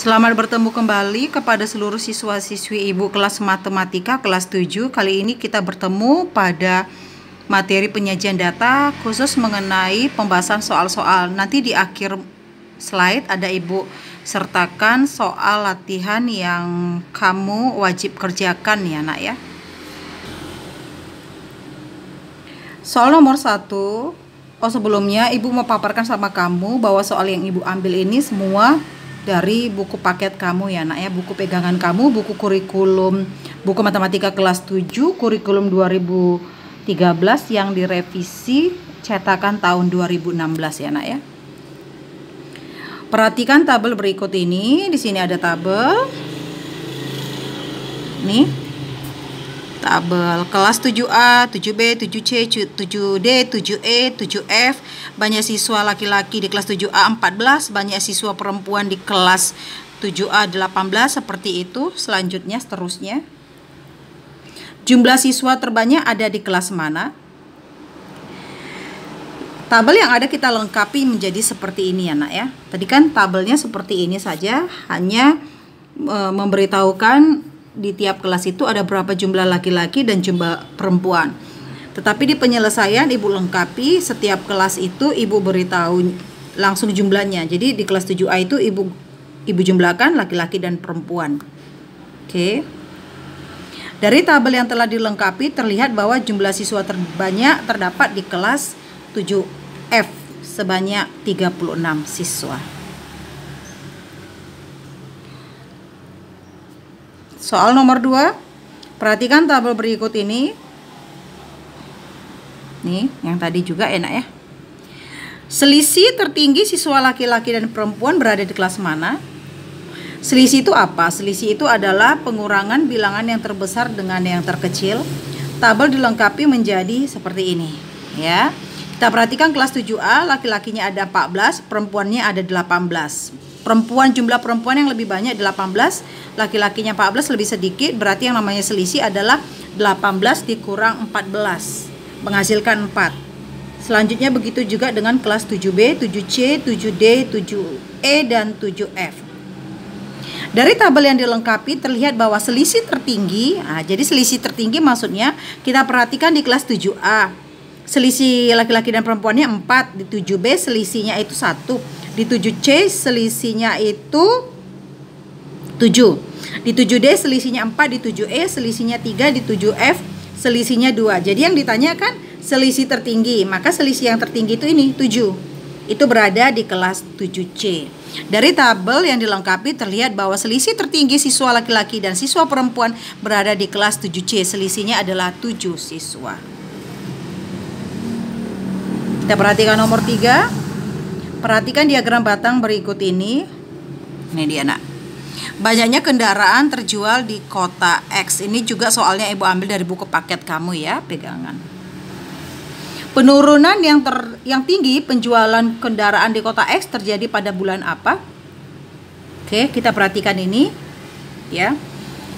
Selamat bertemu kembali kepada seluruh siswa-siswi Ibu kelas Matematika kelas 7. Kali ini kita bertemu pada materi penyajian data khusus mengenai pembahasan soal-soal. Nanti di akhir slide ada Ibu sertakan soal latihan yang kamu wajib kerjakan ya nak ya. Soal nomor 1. Sebelumnya Ibu mau paparkan sama kamu bahwa soal yang Ibu ambil ini semua dari buku paket kamu ya nak ya, buku pegangan kamu, buku kurikulum, buku matematika kelas 7, kurikulum 2013 yang direvisi cetakan tahun 2016 ya nak ya. Perhatikan tabel berikut ini, di sini ada tabel. Nih. Tabel kelas 7A, 7B, 7C, 7D, 7E, 7F. Banyak siswa laki-laki di kelas 7A 14, banyak siswa perempuan di kelas 7A 18, seperti itu. Selanjutnya seterusnya. Jumlah siswa terbanyak ada di kelas mana? Tabel yang ada kita lengkapi menjadi seperti ini ya nak ya. Tadi kan tabelnya seperti ini saja, hanya memberitahukan di tiap kelas itu ada berapa jumlah laki-laki dan jumlah perempuan. Tetapi di penyelesaian Ibu lengkapi setiap kelas itu Ibu beritahu langsung jumlahnya. Jadi di kelas 7A itu Ibu jumlahkan laki-laki dan perempuan. Oke. Dari tabel yang telah dilengkapi terlihat bahwa jumlah siswa terbanyak terdapat di kelas 7F sebanyak 36 siswa. Soal nomor 2, perhatikan tabel berikut ini. Nih, yang tadi juga enak ya. Selisih tertinggi siswa laki-laki dan perempuan berada di kelas mana? Selisih itu apa? Selisih itu adalah pengurangan bilangan yang terbesar dengan yang terkecil. Tabel dilengkapi menjadi seperti ini, ya. Kita perhatikan kelas 7A, laki-lakinya ada 14, perempuannya ada 18. Jumlah perempuan yang lebih banyak 18, laki-lakinya 14 lebih sedikit, berarti yang namanya selisih adalah 18 dikurang 14 menghasilkan 4. Selanjutnya begitu juga dengan kelas 7B, 7C, 7D, 7E dan 7F. Dari tabel yang dilengkapi terlihat bahwa selisih tertinggi, jadi selisih tertinggi maksudnya kita perhatikan di kelas 7A. Selisih laki-laki dan perempuannya 4, di 7B selisihnya itu 1. Di 7C selisihnya itu 7. Di 7D selisihnya 4, di 7E selisihnya 3, di 7F selisihnya 2. Jadi yang ditanyakan selisih tertinggi, maka selisih yang tertinggi itu ini 7. Itu berada di kelas 7C. Dari tabel yang dilengkapi terlihat bahwa selisih tertinggi siswa laki-laki dan siswa perempuan berada di kelas 7C. Selisihnya adalah 7 siswa. Kita perhatikan nomor 3. Perhatikan diagram batang berikut ini. Ini dia nak. Banyaknya kendaraan terjual di kota X. Ini juga soalnya Ibu ambil dari buku paket kamu ya, pegangan. Penurunan yang tinggi penjualan kendaraan di kota X terjadi pada bulan apa? Oke, kita perhatikan ini ya.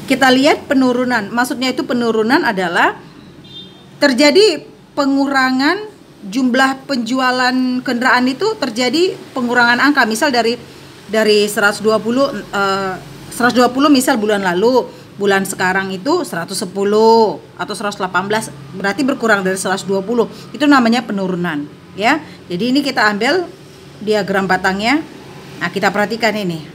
Kita lihat penurunan. Maksudnya itu penurunan adalah terjadi pengurangan jumlah penjualan kendaraan, itu terjadi pengurangan angka. Misal dari 120 misal bulan lalu, bulan sekarang itu 110 atau 118, berarti berkurang dari 120. Itu namanya penurunan ya. Jadi ini kita ambil diagram batangnya. Nah, kita perhatikan ini.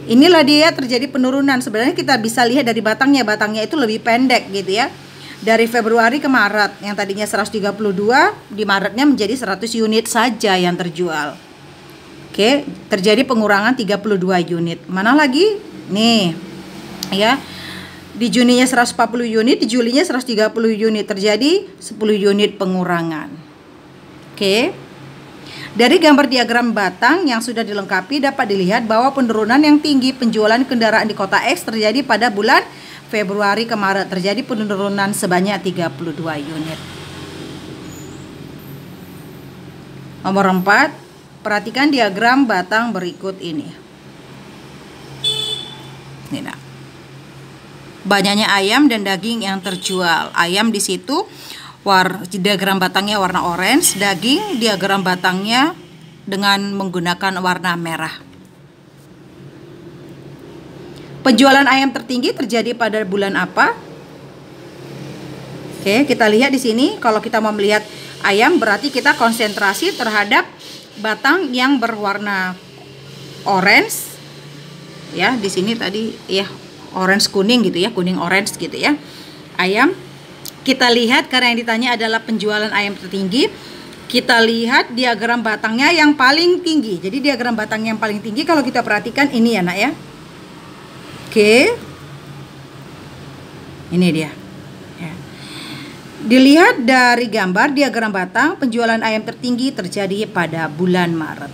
Inilah dia terjadi penurunan. Sebenarnya kita bisa lihat dari batangnya itu lebih pendek gitu ya. Dari Februari ke Maret, yang tadinya 132, di Maretnya menjadi 100 unit saja yang terjual. Oke, terjadi pengurangan 32 unit. Mana lagi? Nih, ya. Di Juninya 140 unit, di Julinya 130 unit, terjadi 10 unit pengurangan. Oke. Dari gambar diagram batang yang sudah dilengkapi dapat dilihat bahwa penurunan yang tinggi penjualan kendaraan di kota X terjadi pada bulan Februari ke Maret, terjadi penurunan sebanyak 32 unit. Nomor 4, perhatikan diagram batang berikut ini. Ini nah. Banyaknya ayam dan daging yang terjual. Ayam di situ diagram batangnya warna orange, daging diagram batangnya dengan menggunakan warna merah. Penjualan ayam tertinggi terjadi pada bulan apa? Oke, kita lihat di sini. Kalau kita mau melihat ayam, berarti kita konsentrasi terhadap batang yang berwarna orange. Ya, di sini tadi ya orange kuning gitu ya, kuning orange gitu ya. Ayam. Kita lihat karena yang ditanya adalah penjualan ayam tertinggi. Kita lihat diagram batangnya yang paling tinggi. Jadi diagram batang yang paling tinggi kalau kita perhatikan ini ya, Nak ya. Oke. Ini dia. Ya. Dilihat dari gambar diagram batang, penjualan ayam tertinggi terjadi pada bulan Maret.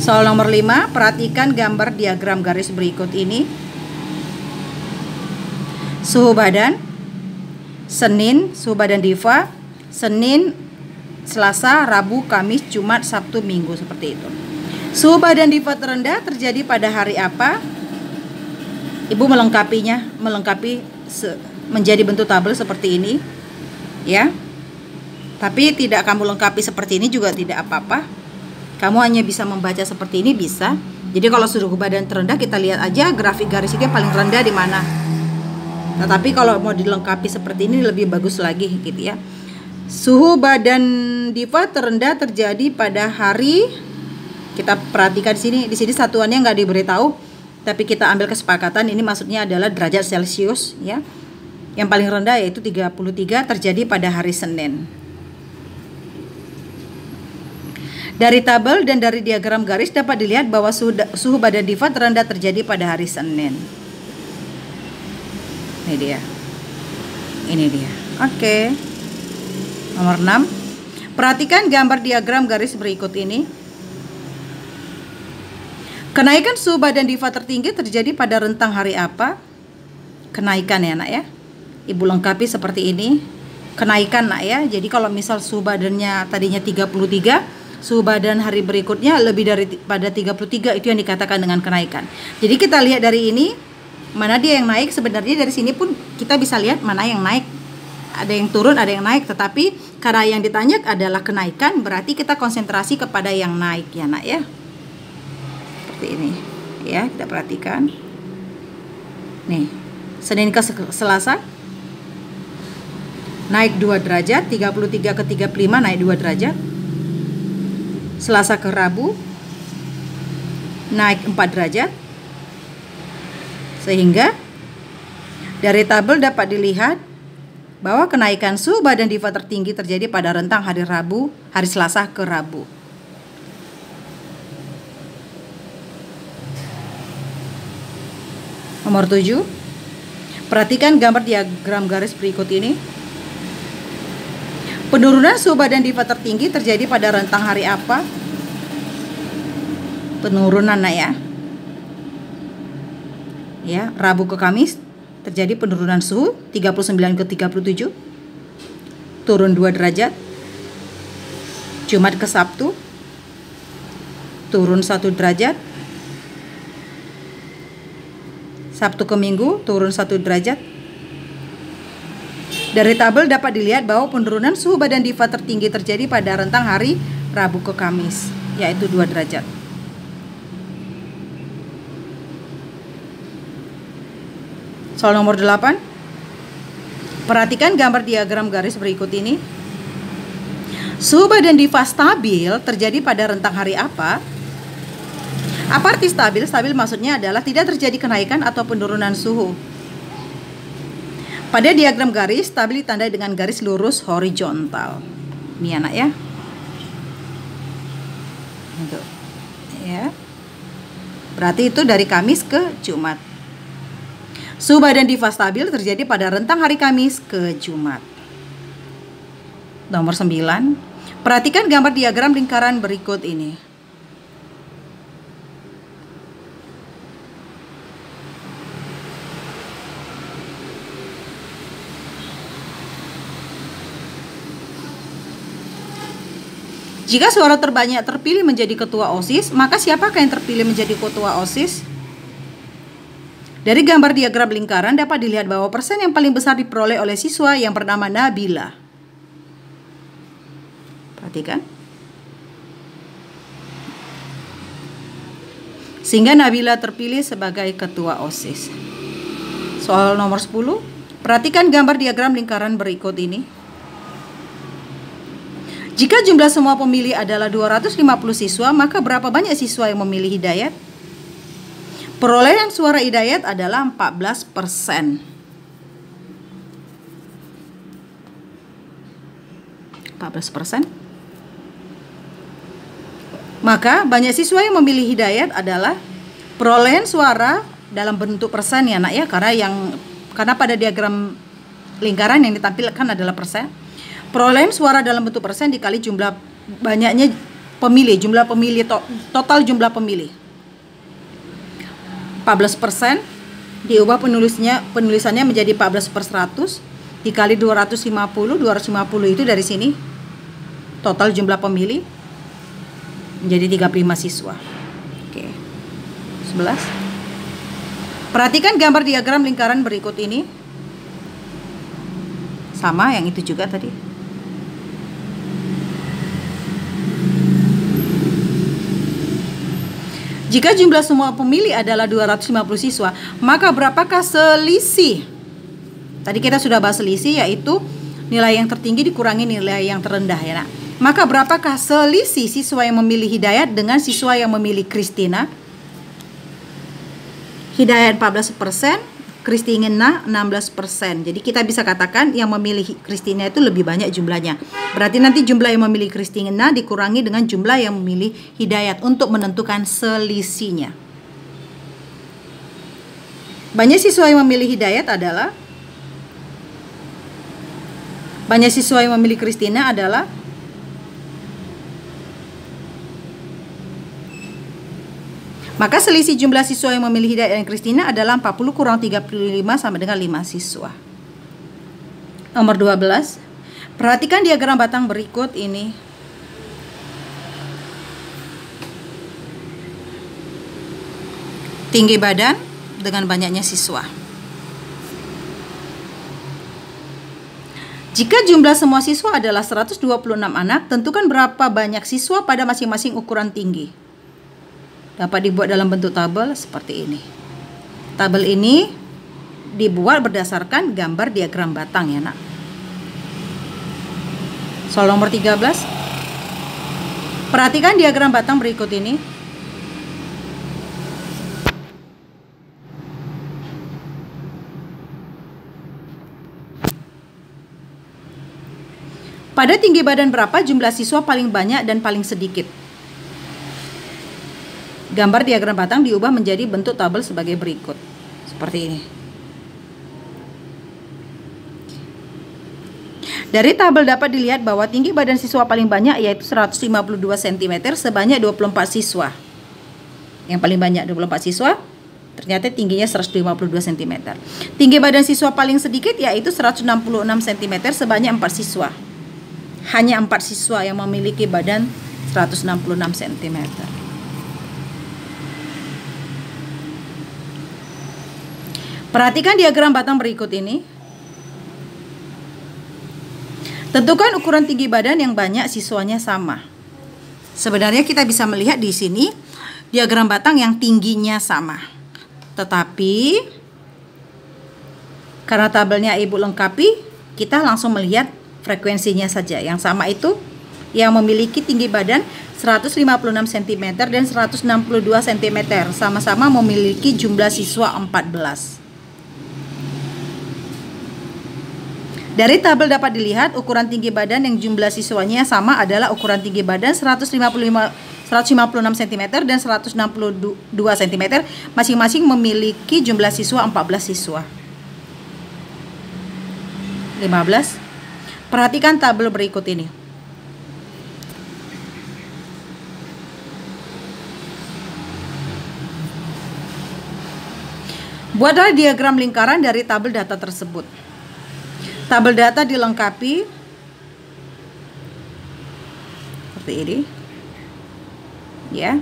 Soal nomor 5, perhatikan gambar diagram garis berikut ini. Suhu badan Senin, suhu badan Diva Senin, Selasa, Rabu, Kamis, Jumat, Sabtu, Minggu, seperti itu. Suhu badan Diva terendah terjadi pada hari apa? Ibu melengkapi menjadi bentuk tabel seperti ini ya. Tapi tidak kamu lengkapi seperti ini juga tidak apa-apa. Kamu hanya bisa membaca seperti ini bisa. Jadi kalau suhu badan terendah kita lihat aja grafik garisnya paling rendah di mana. Tetapi kalau mau dilengkapi seperti ini lebih bagus lagi gitu ya. Suhu badan Diva terendah terjadi pada hari, kita perhatikan di sini satuannya nggak diberitahu, tapi kita ambil kesepakatan ini maksudnya adalah derajat Celcius ya. Yang paling rendah yaitu 33 terjadi pada hari Senin. Dari tabel dan dari diagram garis dapat dilihat bahwa suhu badan Diva terendah terjadi pada hari Senin. Ini dia. Oke. Nomor 6. Perhatikan gambar diagram garis berikut ini. Kenaikan suhu badan Diva tertinggi terjadi pada rentang hari apa? Kenaikan ya, Nak ya. Ibu lengkapi seperti ini. Kenaikan, Nak ya. Jadi kalau misal suhu badannya tadinya 33, suhu badan hari berikutnya lebih daripada 33, itu yang dikatakan dengan kenaikan. Jadi kita lihat dari ini mana dia yang naik. Sebenarnya dari sini pun kita bisa lihat mana yang naik. Ada yang turun, ada yang naik. Tetapi karena yang ditanya adalah kenaikan, berarti kita konsentrasi kepada yang naik ya, Nak ya. Seperti ini ya, kita perhatikan. Nih, Senin ke Selasa naik 2 derajat, 33 ke 35 naik 2 derajat. Selasa ke Rabu naik 4 derajat. Sehingga dari tabel dapat dilihat bahwa kenaikan suhu badan Diva tertinggi terjadi pada rentang hari Selasa ke Rabu. Nomor 7. Perhatikan gambar diagram garis berikut ini. Penurunan suhu badan Diva tertinggi terjadi pada rentang hari apa? Penurunan, Nak ya. Ya, Rabu ke Kamis terjadi penurunan suhu 39 ke 37, turun 2 derajat. Jumat ke Sabtu turun 1 derajat. Sabtu ke Minggu turun 1 derajat. Dari tabel dapat dilihat bahwa penurunan suhu badan Diva tertinggi terjadi pada rentang hari Rabu ke Kamis, yaitu 2 derajat. Soal nomor 8. Perhatikan gambar diagram garis berikut ini. Suhu badan Diva stabil terjadi pada rentang hari apa? Apa arti stabil? Stabil maksudnya adalah tidak terjadi kenaikan atau penurunan suhu. Pada diagram garis, stabil ditandai dengan garis lurus horizontal. Ini, Anak ya. Itu. Ya. Berarti itu dari Kamis ke Jumat. Suhu badan Diva stabil terjadi pada rentang hari Kamis ke Jumat. Nomor 9. Perhatikan gambar diagram lingkaran berikut ini. Jika suara terbanyak terpilih menjadi ketua OSIS, maka siapakah yang terpilih menjadi ketua OSIS? Dari gambar diagram lingkaran dapat dilihat bahwa persen yang paling besar diperoleh oleh siswa yang bernama Nabila. Perhatikan. Sehingga Nabila terpilih sebagai ketua OSIS. Soal nomor 10. Perhatikan gambar diagram lingkaran berikut ini. Jika jumlah semua pemilih adalah 250 siswa, maka berapa banyak siswa yang memilih Hidayat? Perolehan suara Hidayat adalah 14%. 14%. Maka banyak siswa yang memilih Hidayat adalah perolehan suara dalam bentuk persen ya nak ya, karena pada diagram lingkaran yang ditampilkan adalah persen. Perolehan suara dalam bentuk persen dikali jumlah banyaknya pemilih, total jumlah pemilih. 14% diubah penulisannya menjadi 14/100 dikali 250 itu dari sini total jumlah pemilih menjadi 35 siswa. Oke. 11. Perhatikan gambar diagram lingkaran berikut ini. Sama yang itu juga tadi. Jika jumlah semua pemilih adalah 250 siswa, maka berapakah selisih? Tadi kita sudah bahas selisih, yaitu nilai yang tertinggi dikurangi nilai yang terendah ya nak. Maka berapakah selisih siswa yang memilih Hidayat dengan siswa yang memilih Kristina? Hidayat 14%, Kristina 16%. Jadi kita bisa katakan yang memilih Kristina itu lebih banyak jumlahnya. Berarti nanti jumlah yang memilih Kristina dikurangi dengan jumlah yang memilih Hidayat untuk menentukan selisihnya. Banyak siswa yang memilih Hidayat adalah, banyak siswa yang memilih Kristina adalah maka selisih jumlah siswa yang memilih Hidayat dan Kristina adalah 40 kurang 35 sama dengan 5 siswa. Nomor 12. Perhatikan diagram batang berikut ini. Tinggi badan dengan banyaknya siswa. Jika jumlah semua siswa adalah 126 anak, tentukan berapa banyak siswa pada masing-masing ukuran tinggi. Dapat dibuat dalam bentuk tabel seperti ini. Tabel ini dibuat berdasarkan gambar diagram batang ya nak. Soal nomor 13. Perhatikan diagram batang berikut ini. Pada tinggi badan berapa jumlah siswa paling banyak dan paling sedikit? Gambar diagram batang diubah menjadi bentuk tabel sebagai berikut. Seperti ini. Dari tabel dapat dilihat bahwa tinggi badan siswa paling banyak yaitu 152 cm sebanyak 24 siswa. Yang paling banyak 24 siswa, ternyata tingginya 152 cm. Tinggi badan siswa paling sedikit yaitu 166 cm sebanyak 4 siswa. Hanya 4 siswa yang memiliki badan 166 cm. Perhatikan diagram batang berikut ini. Tentukan ukuran tinggi badan yang banyak siswanya sama. Sebenarnya kita bisa melihat di sini diagram batang yang tingginya sama. Tetapi karena tabelnya ibu lengkapi, kita langsung melihat frekuensinya saja. Yang sama itu yang memiliki tinggi badan 156 cm dan 162 cm, sama-sama memiliki jumlah siswa 14. Dari tabel dapat dilihat ukuran tinggi badan yang jumlah siswanya sama adalah ukuran tinggi badan 156 cm dan 162 cm, masing-masing memiliki jumlah siswa 14 siswa. 15. Perhatikan tabel berikut ini. Buatlah diagram lingkaran dari tabel data tersebut. Tabel data dilengkapi seperti ini. Ya.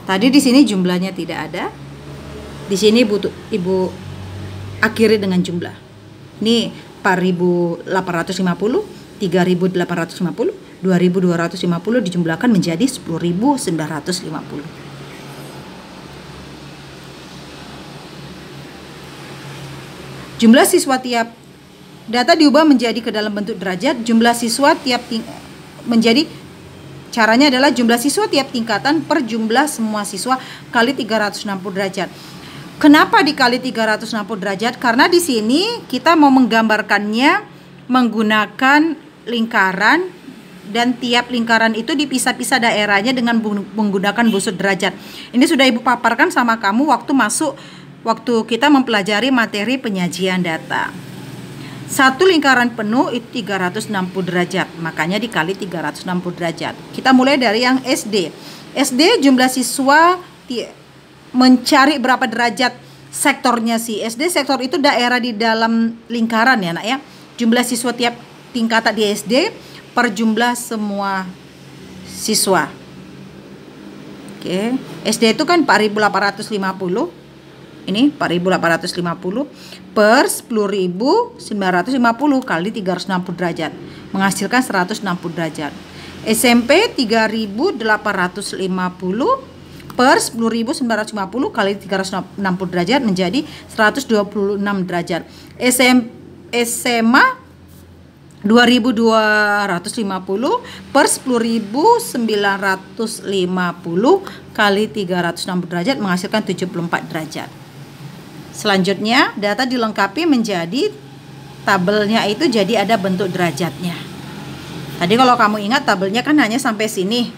Tadi di sini jumlahnya tidak ada. Di sini Ibu akhiri dengan jumlah. Ini 4.850, 3.850, 2.250 dijumlahkan menjadi 10.950. Jumlah siswa tiap data diubah menjadi ke dalam bentuk derajat. Jumlah siswa tiap menjadi caranya adalah jumlah siswa tiap tingkatan per jumlah semua siswa kali 360 derajat. Kenapa dikali 360 derajat? Karena di sini kita mau menggambarkannya menggunakan lingkaran, dan tiap lingkaran itu dipisah-pisah daerahnya dengan menggunakan busur derajat. Ini sudah Ibu paparkan sama kamu waktu kita mempelajari materi penyajian data. Satu lingkaran penuh itu 360 derajat, makanya dikali 360 derajat. Kita mulai dari yang SD. SD jumlah siswa mencari berapa derajat sektornya sih. SD sektor itu daerah di dalam lingkaran ya nak ya. Jumlah siswa tiap tingkatan di SD per jumlah semua siswa. Oke, SD itu kan 4.850. Ini 4.850 per 10.950 kali 360 derajat menghasilkan 160 derajat. SMP 3.850 per 10.950 kali 360 derajat menjadi 126 derajat. SMA 2.250 per 10.950 kali 360 derajat menghasilkan 74 derajat. Selanjutnya data dilengkapi menjadi tabelnya itu jadi ada bentuk derajatnya. Tadi kalau kamu ingat tabelnya kan hanya sampai sini.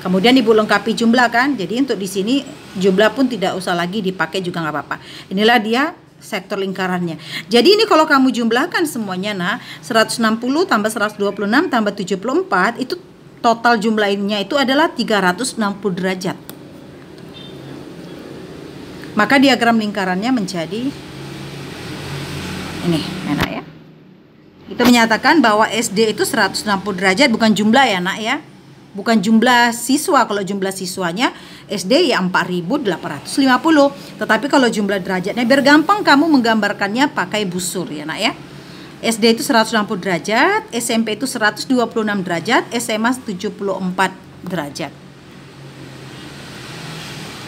Kemudian Ibu lengkapi jumlah kan. Jadi untuk di sini jumlah pun tidak usah lagi dipakai juga nggak apa-apa. Inilah dia sektor lingkarannya. Jadi ini kalau kamu jumlahkan semuanya, nah 160 tambah 126 tambah 74 itu total jumlahnya itu adalah 360 derajat. Maka diagram lingkarannya menjadi ini, enak ya. Itu menyatakan bahwa SD itu 160 derajat, bukan jumlah ya nak ya. Bukan jumlah siswa. Kalau jumlah siswanya SD ya 4.850. Tetapi kalau jumlah derajatnya biar gampang kamu menggambarkannya pakai busur ya nak ya. SD itu 160 derajat, SMP itu 126 derajat, SMA 74 derajat.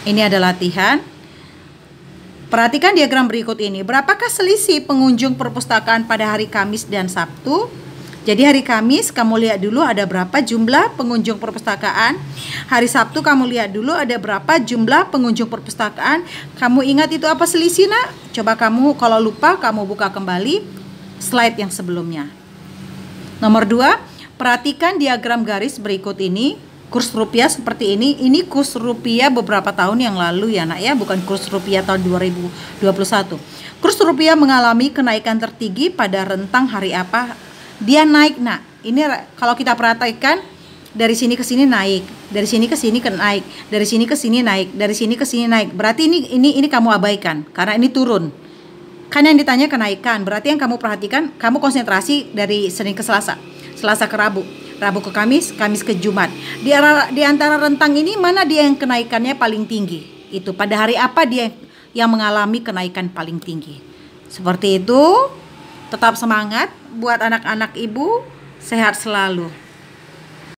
Ini adalah latihan. Perhatikan diagram berikut ini. Berapakah selisih pengunjung perpustakaan pada hari Kamis dan Sabtu? Jadi hari Kamis kamu lihat dulu ada berapa jumlah pengunjung perpustakaan. Hari Sabtu kamu lihat dulu ada berapa jumlah pengunjung perpustakaan. Kamu ingat itu apa selisih nak? Coba kamu kalau lupa kamu buka kembali slide yang sebelumnya. Nomor 2, perhatikan diagram garis berikut ini. Kurs rupiah seperti ini. Ini kurs rupiah beberapa tahun yang lalu ya nak ya, bukan kurs rupiah tahun 2021. Kurs rupiah mengalami kenaikan tertinggi pada rentang hari apa? Dia naik nak. Ini kalau kita perhatikan dari sini ke sini naik, dari sini ke sini naik, dari sini ke sini naik, dari sini ke sini naik. Berarti ini kamu abaikan karena ini turun. Kan yang ditanya kenaikan. Berarti yang kamu perhatikan, kamu konsentrasi dari Senin ke Selasa, Selasa ke Rabu, Rabu ke Kamis, Kamis ke Jumat. Di antara rentang ini mana dia yang kenaikannya paling tinggi? Itu pada hari apa dia yang mengalami kenaikan paling tinggi? Seperti itu. Tetap semangat buat anak-anak Ibu, sehat selalu.